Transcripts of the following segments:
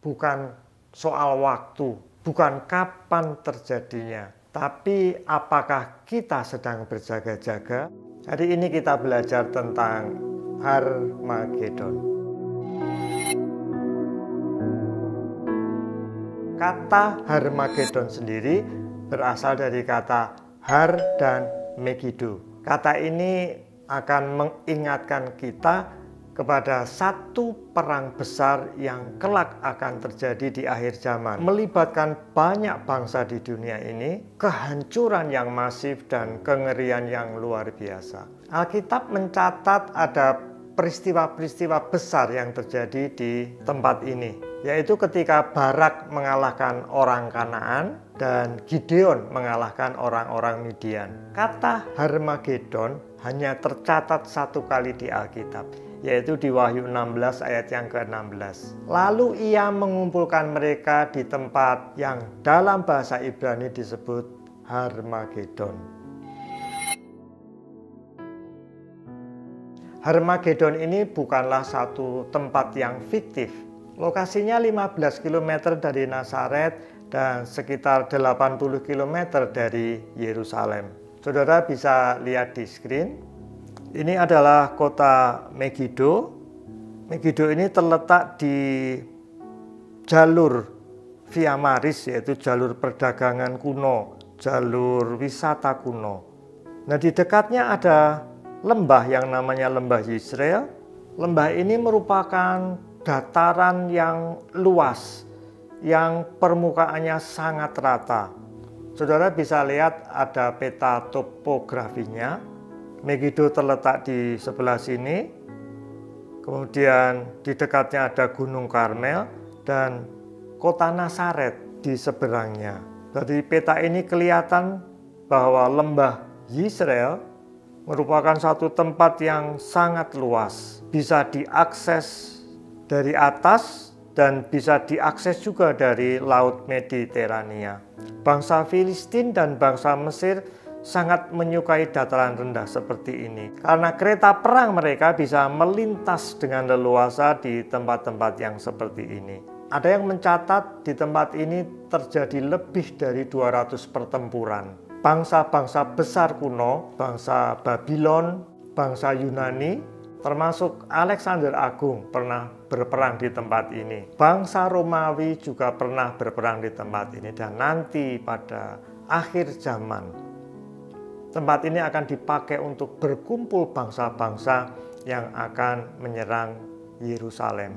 bukan soal waktu, bukan kapan terjadinya, tapi apakah kita sedang berjaga-jaga. Hari ini kita belajar tentang Harmagedon. Kata Harmagedon sendiri berasal dari kata Har dan Megiddo. Kata ini akan mengingatkan kita kepada satu perang besar yang kelak akan terjadi di akhir zaman, melibatkan banyak bangsa di dunia ini, kehancuran yang masif dan kengerian yang luar biasa. Alkitab mencatat ada peristiwa-peristiwa besar yang terjadi di tempat ini, yaitu ketika Barak mengalahkan orang Kanaan dan Gideon mengalahkan orang-orang Midian. Kata Harmagedon hanya tercatat satu kali di Alkitab, yaitu di Wahyu 16 ayat yang ke-16. Lalu ia mengumpulkan mereka di tempat yang dalam bahasa Ibrani disebut Harmagedon. Harmagedon ini bukanlah satu tempat yang fiktif. Lokasinya 15 km dari Nazaret dan sekitar 80 km dari Yerusalem. Saudara bisa lihat di screen. Ini adalah kota Megiddo. Megiddo ini terletak di jalur Via Maris, yaitu jalur perdagangan kuno, jalur wisata kuno. Nah, di dekatnya ada lembah yang namanya Lembah Yisrael. Lembah ini merupakan dataran yang luas, yang permukaannya sangat rata. Saudara bisa lihat ada peta topografinya. Megiddo terletak di sebelah sini, kemudian di dekatnya ada Gunung Karmel dan kota Nazaret di seberangnya. Dari peta ini kelihatan bahwa Lembah Yisrael merupakan satu tempat yang sangat luas, bisa diakses dari atas dan bisa diakses juga dari Laut Mediterania. Bangsa Filistin dan bangsa Mesir sangat menyukai dataran rendah seperti ini, karena kereta perang mereka bisa melintas dengan leluasa di tempat-tempat yang seperti ini. Ada yang mencatat di tempat ini terjadi lebih dari 200 pertempuran. Bangsa-bangsa besar kuno, bangsa Babylon, bangsa Yunani, termasuk Alexander Agung pernah berperang di tempat ini. Bangsa Romawi juga pernah berperang di tempat ini, dan nanti pada akhir zaman tempat ini akan dipakai untuk berkumpul bangsa-bangsa yang akan menyerang Yerusalem.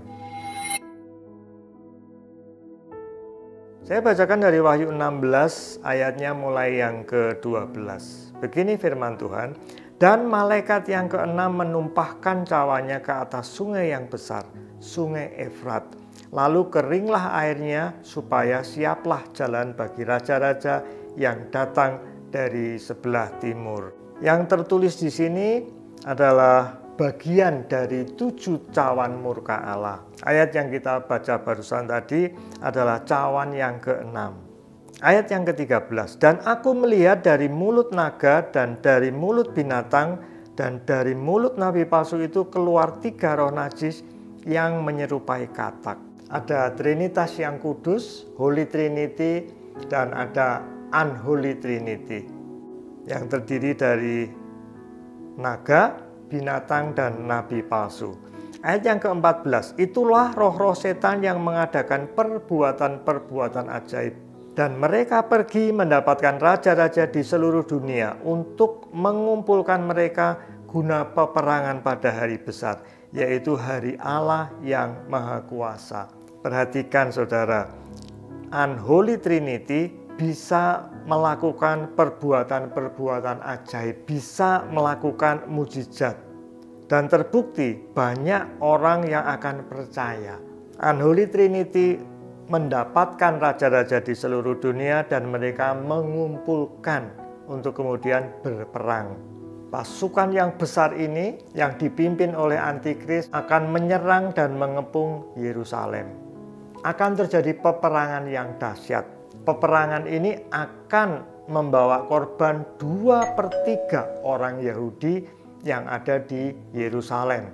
Saya bacakan dari Wahyu 16 ayatnya mulai yang ke-12. Begini firman Tuhan, dan malaikat yang ke-6 menumpahkan cawanya ke atas sungai yang besar, sungai Efrat. Lalu keringlah airnya supaya siaplah jalan bagi raja-raja yang datang dari sebelah timur. Yang tertulis di sini adalah bagian dari 7 cawan murka Allah. Ayat yang kita baca barusan tadi adalah cawan yang ke-6. Ayat yang ke-13, dan aku melihat dari mulut naga dan dari mulut binatang dan dari mulut nabi palsu itu keluar 3 roh najis yang menyerupai katak. Ada Trinitas yang kudus, Holy Trinity, dan ada Unholy Trinity yang terdiri dari naga, binatang, dan nabi palsu. Ayat yang ke-14, itulah roh-roh setan yang mengadakan perbuatan-perbuatan ajaib, dan mereka pergi mendapatkan raja-raja di seluruh dunia untuk mengumpulkan mereka guna peperangan pada hari besar, yaitu hari Allah yang Maha Kuasa. Perhatikan saudara, Unholy Trinity bisa melakukan perbuatan-perbuatan ajaib, bisa melakukan mujizat. Dan terbukti banyak orang yang akan percaya. Unholy Trinity mendapatkan raja-raja di seluruh dunia dan mereka mengumpulkan untuk kemudian berperang. Pasukan yang besar ini yang dipimpin oleh Antikris akan menyerang dan mengepung Yerusalem. Akan terjadi peperangan yang dahsyat. Peperangan ini akan membawa korban 2/3 orang Yahudi yang ada di Yerusalem.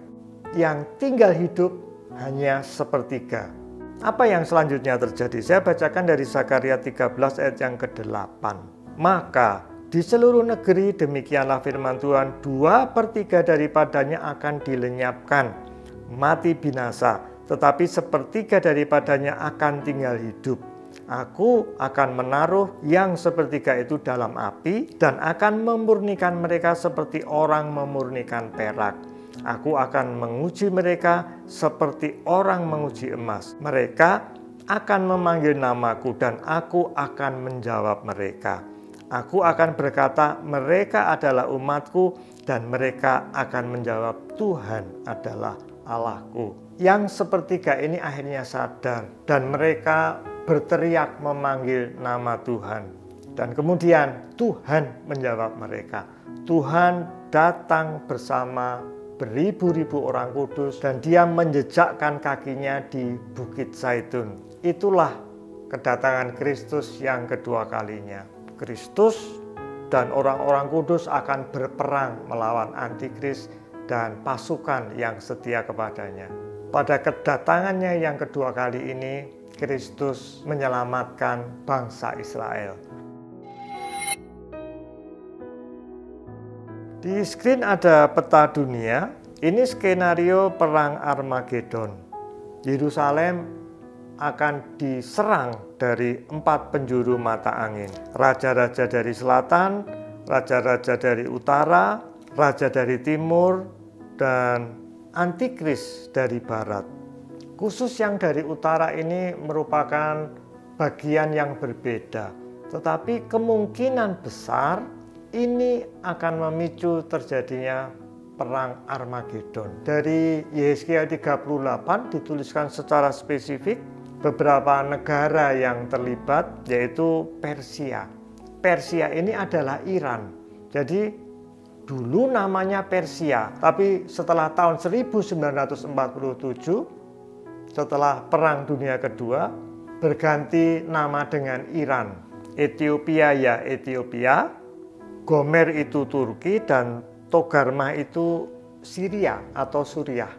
Yang tinggal hidup hanya 1/3. Apa yang selanjutnya terjadi? Saya bacakan dari Zakaria 13 ayat yang ke-8. Maka di seluruh negeri demikianlah firman Tuhan, 2/3 daripadanya akan dilenyapkan, mati binasa, tetapi 1/3 daripadanya akan tinggal hidup. Aku akan menaruh yang 1/3 itu dalam api dan akan memurnikan mereka seperti orang memurnikan perak. Aku akan menguji mereka seperti orang menguji emas. Mereka akan memanggil namaku dan aku akan menjawab mereka. Aku akan berkata, mereka adalah umatku, dan mereka akan menjawab, Tuhan adalah Allahku. Yang 1/3 ini akhirnya sadar dan mereka berteriak memanggil nama Tuhan. Dan kemudian Tuhan menjawab mereka. Tuhan datang bersama beribu-ribu orang kudus dan dia menjejakkan kakinya di Bukit Zaitun. Itulah kedatangan Kristus yang kedua kalinya. Kristus dan orang-orang kudus akan berperang melawan antikris dan pasukan yang setia kepadanya. Pada kedatangannya yang kedua kali ini, Kristus menyelamatkan bangsa Israel. Di screen ada peta dunia. Ini skenario perang Armageddon. Yerusalem akan diserang dari 4 penjuru mata angin. Raja-raja dari selatan, raja-raja dari utara, raja dari timur, dan antikris dari barat. Khusus yang dari utara ini merupakan bagian yang berbeda. Tetapi kemungkinan besar ini akan memicu terjadinya perang Armageddon. Dari Yesaya 38 dituliskan secara spesifik beberapa negara yang terlibat, yaitu Persia. Persia ini adalah Iran. Jadi dulu namanya Persia, tapi setelah tahun 1947, setelah Perang Dunia Kedua, berganti nama dengan Iran. Ethiopia ya Ethiopia, Gomer itu Turki, dan Togarmah itu Syria atau Suriah.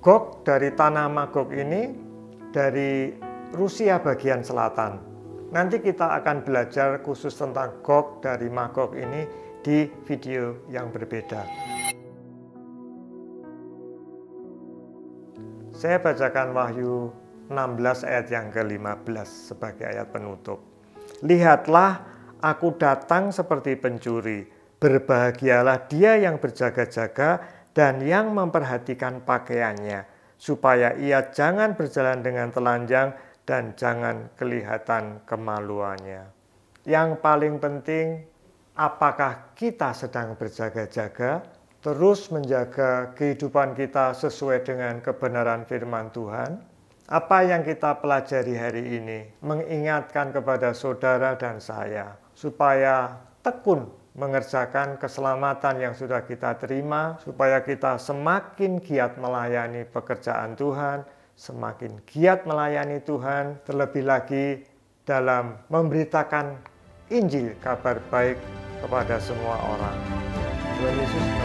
Gog dari tanah Magog ini dari Rusia bagian selatan. Nanti kita akan belajar khusus tentang Gog dari Magog ini di video yang berbeda. Saya bacakan Wahyu 16 ayat yang ke-15 sebagai ayat penutup. Lihatlah, aku datang seperti pencuri. Berbahagialah dia yang berjaga-jaga dan yang memperhatikan pakaiannya, supaya ia jangan berjalan dengan telanjang dan jangan kelihatan kemaluannya. Yang paling penting, apakah kita sedang berjaga-jaga, terus menjaga kehidupan kita sesuai dengan kebenaran firman Tuhan? Apa yang kita pelajari hari ini mengingatkan kepada saudara dan saya supaya tekun mengerjakan keselamatan yang sudah kita terima, supaya kita semakin giat melayani pekerjaan Tuhan, semakin giat melayani Tuhan, terlebih lagi dalam memberitakan Injil, kabar baik kepada semua orang. Tuhan Yesus